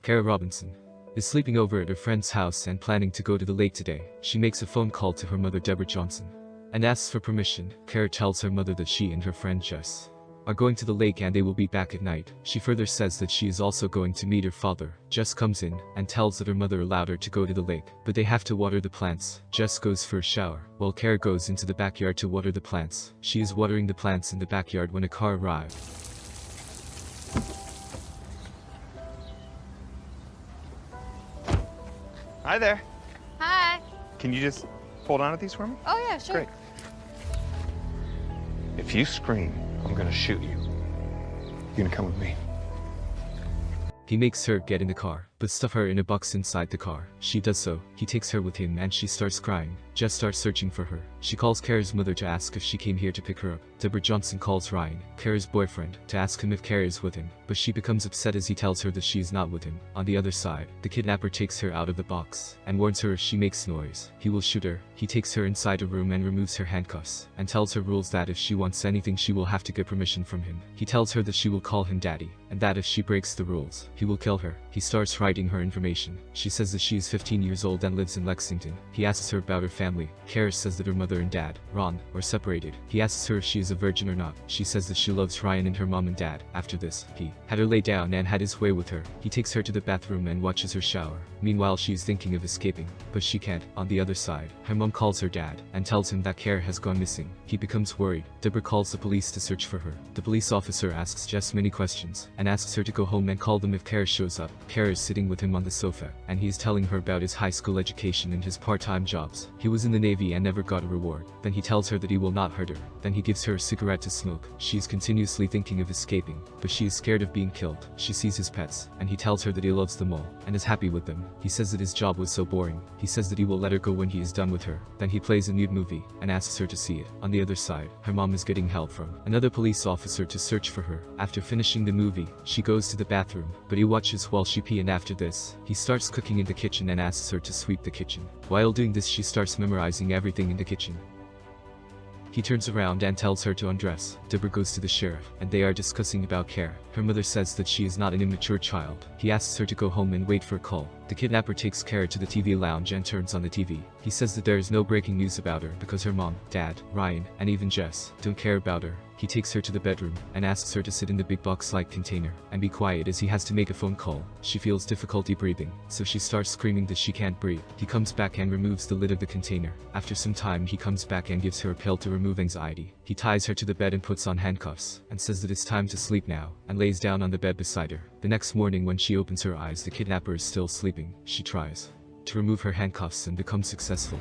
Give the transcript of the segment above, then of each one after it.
Kara Robinson is sleeping over at her friend's house and planning to go to the lake today. She makes a phone call to her mother Deborah Johnson and asks for permission. Kara tells her mother that she and her friend Jess are going to the lake and they will be back at night. She further says that she is also going to meet her father. Jess comes in and tells that her mother allowed her to go to the lake, but they have to water the plants. Jess goes for a shower, while Kara goes into the backyard to water the plants. She is watering the plants in the backyard when a car arrives. Hi there. Hi. Can you just hold on to these for me? Oh, yeah, sure. Great. If you scream, I'm gonna shoot you. You gonna come with me? He makes her get in the car, but stuff her in a box inside the car. She does so. He takes her with him and she starts crying. Jess starts searching for her. She calls Kara's mother to ask if she came here to pick her up. Deborah Johnson calls Ryan, Kara's boyfriend, to ask him if Kara is with him, but she becomes upset as he tells her that she is not with him. On the other side, the kidnapper takes her out of the box and warns her if she makes noise, he will shoot her. He takes her inside a room and removes her handcuffs and tells her rules that if she wants anything she will have to get permission from him. He tells her that she will call him daddy and that if she breaks the rules, he will kill her. He starts writing her information. She says that she is 15 years old and lives in Lexington. He asks her about her family. Kara says that her mother and dad, Ron, are separated. He asks her if she is a virgin or not. She says that she loves Ryan and her mom and dad. After this, he had her lay down and had his way with her. He takes her to the bathroom and watches her shower. Meanwhile, she is thinking of escaping, but she can't. On the other side, her mom calls her dad and tells him that Kara has gone missing. He becomes worried. Deborah calls the police to search for her. The police officer asks Jess many questions and asks her to go home and call them if Kara shows up. Kara is sitting with him on the sofa, and he is telling her about his high school education and his part-time jobs. He was in the Navy and never got a reward. Then he tells her that he will not hurt her. Then he gives her a cigarette to smoke. She is continuously thinking of escaping, but she is scared of being killed. She sees his pets, and he tells her that he loves them all, and is happy with them. He says that his job was so boring. He says that he will let her go when he is done with her. Then he plays a nude movie, and asks her to see it. On the other side, her mom is getting help from another police officer to search for her. After finishing the movie, she goes to the bathroom, but he watches while she pees, and after this, he starts cooking in the kitchen and asks her to sweep the kitchen. While doing this, she starts memorizing everything in the kitchen. He turns around and tells her to undress. Deborah goes to the sheriff, and they are discussing about Kara. Her mother says that she is not an immature child. He asks her to go home and wait for a call. The kidnapper takes Kara to the TV lounge and turns on the TV. He says that there is no breaking news about her because her mom, dad, Ryan, and even Jess don't care about her. He takes her to the bedroom and asks her to sit in the big box-like container and be quiet as he has to make a phone call. She feels difficulty breathing, so she starts screaming that she can't breathe. He comes back and removes the lid of the container. After some time, he comes back and gives her a pill to remove anxiety. He ties her to the bed and puts on handcuffs and says that it's time to sleep now and lays down on the bed beside her. The next morning, when she opens her eyes, the kidnapper is still sleeping. She tries to remove her handcuffs and becomes successful.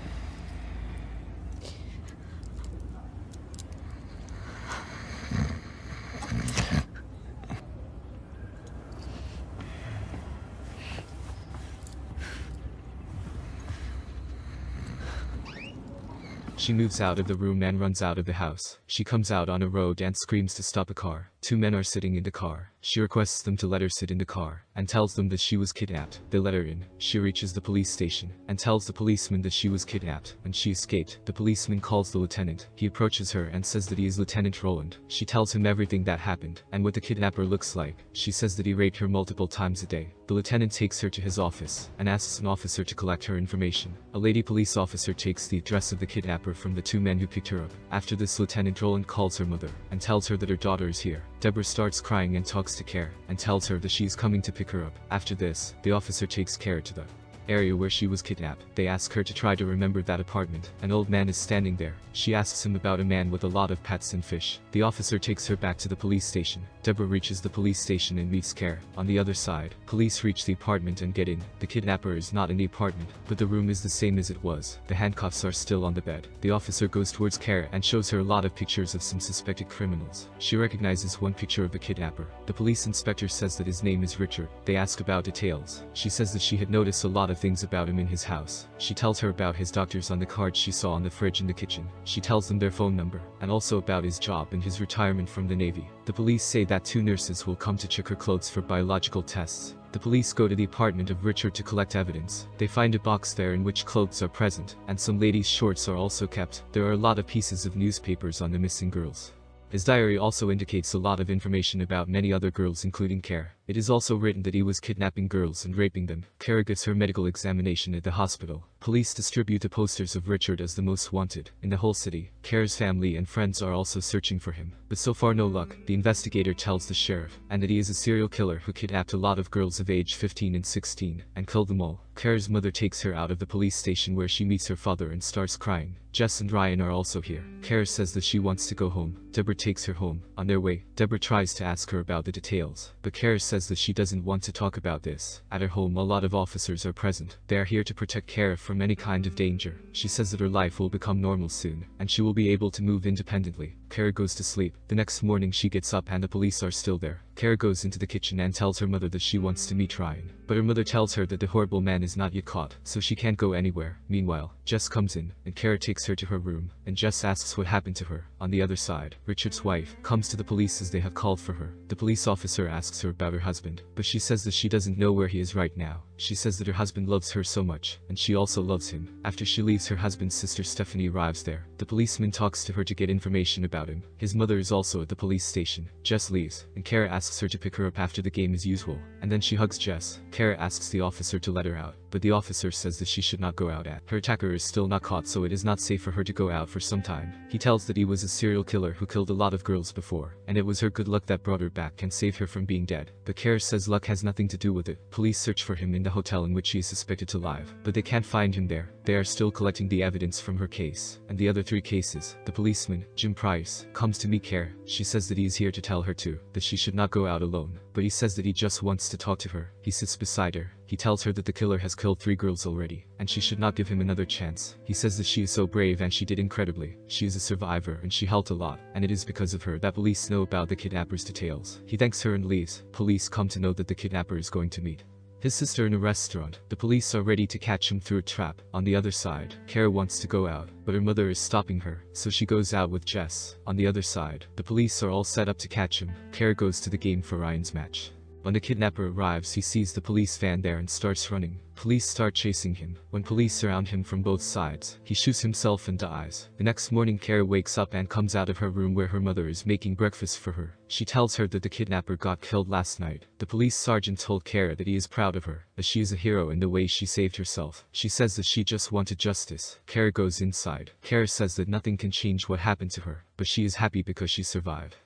She moves out of the room and runs out of the house. She comes out on a road and screams to stop a car. Two men are sitting in the car. She requests them to let her sit in the car and tells them that she was kidnapped. They let her in. She reaches the police station and tells the policeman that she was kidnapped and she escaped. The policeman calls the lieutenant. He approaches her and says that he is Lieutenant Roland. She tells him everything that happened and what the kidnapper looks like. She says that he raped her multiple times a day. The lieutenant takes her to his office and asks an officer to collect her information. A lady police officer takes the address of the kidnapper from the two men who picked her up. After this, Lieutenant Roland calls her mother and tells her that her daughter is here. Deborah starts crying and talks to Kara and tells her that she is coming to pick her up. After this, the officer takes Kara to the area where she was kidnapped. They ask her to try to remember that apartment. An old man is standing there. She asks him about a man with a lot of pets and fish. The officer takes her back to the police station. Deborah reaches the police station and meets Kara. On the other side, police reach the apartment and get in. The kidnapper is not in the apartment, but the room is the same as it was. The handcuffs are still on the bed. The officer goes towards Kara and shows her a lot of pictures of some suspected criminals. She recognizes one picture of the kidnapper. The police inspector says that his name is Richard. They ask about details. She says that she had noticed a lot of things about him in his house. She tells her about his doctors on the card she saw on the fridge in the kitchen. She tells them their phone number and also about his job and his retirement from the Navy. The police say that two nurses will come to check her clothes for biological tests. The police go to the apartment of Richard to collect evidence. They find a box there in which clothes are present, and some ladies' shorts are also kept. There are a lot of pieces of newspapers on the missing girls. His diary also indicates a lot of information about many other girls, including Kara. It is also written that he was kidnapping girls and raping them. Kara gets her medical examination at the hospital. Police distribute the posters of Richard as the most wanted in the whole city. Kara's family and friends are also searching for him, but so far no luck. The investigator tells the sheriff and that he is a serial killer who kidnapped a lot of girls of age 15 and 16 and killed them all. Kara's mother takes her out of the police station where she meets her father and starts crying. Jess and Ryan are also here. Kara says that she wants to go home. Deborah takes her home. On their way, Deborah tries to ask her about the details, but Kara says that she doesn't want to talk about this. At her home, a lot of officers are present. They are here to protect Kara from any kind of danger. She says that her life will become normal soon, and she will be able to move independently. Kara goes to sleep. The next morning she gets up and the police are still there. Kara goes into the kitchen and tells her mother that she wants to meet Ryan, but her mother tells her that the horrible man is not yet caught, so she can't go anywhere. Meanwhile, Jess comes in, and Kara takes her to her room, and Jess asks what happened to her. On the other side, Richard's wife comes to the police as they have called for her. The police officer asks her about her husband, but she says that she doesn't know where he is right now. She says that her husband loves her so much, and she also loves him. After she leaves, her husband's sister Stephanie arrives there. The policeman talks to her to get information about him. His mother is also at the police station. Jess leaves, and Kara asks her to pick her up after the game as usual, and then she hugs Jess. Kara asks the officer to let her out, but the officer says that she should not go out. Her attacker is still not caught, so it is not safe for her to go out for some time. He tells that he was a serial killer who killed a lot of girls before, and it was her good luck that brought her back and saved her from being dead. But Kara says luck has nothing to do with it. Police search for him in the hotel in which he is suspected to live, but they can't find him there. They are still collecting the evidence from her case and the other 3 cases. The policeman, Jim Price, comes to meet Kara. She says that he is here to tell her that she should not go out alone, but he says that he just wants to talk to her. He sits beside her. He tells her that the killer has killed 3 girls already, and she should not give him another chance. He says that she is so brave and she did incredibly. She is a survivor and she helped a lot, and it is because of her that police know about the kidnapper's details. He thanks her and leaves. Police come to know that the kidnapper is going to meet his sister in a restaurant. The police are ready to catch him through a trap. On the other side, Kara wants to go out, but her mother is stopping her, so she goes out with Jess. On the other side, the police are all set up to catch him. Kara goes to the game for Ryan's match. When the kidnapper arrives, he sees the police van there and starts running. Police start chasing him. When police surround him from both sides, he shoots himself and dies. The next morning, Kara wakes up and comes out of her room where her mother is making breakfast for her. She tells her that the kidnapper got killed last night. The police sergeant told Kara that he is proud of her, as she is a hero in the way she saved herself. She says that she just wanted justice. Kara goes inside. Kara says that nothing can change what happened to her, but she is happy because she survived.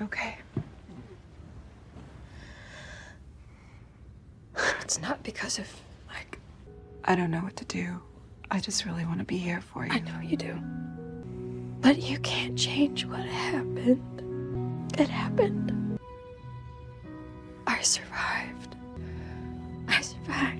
Okay. It's not because of, I don't know what to do. I just really want to be here for you. I know you do. But you can't change what happened. It happened. I survived. I survived.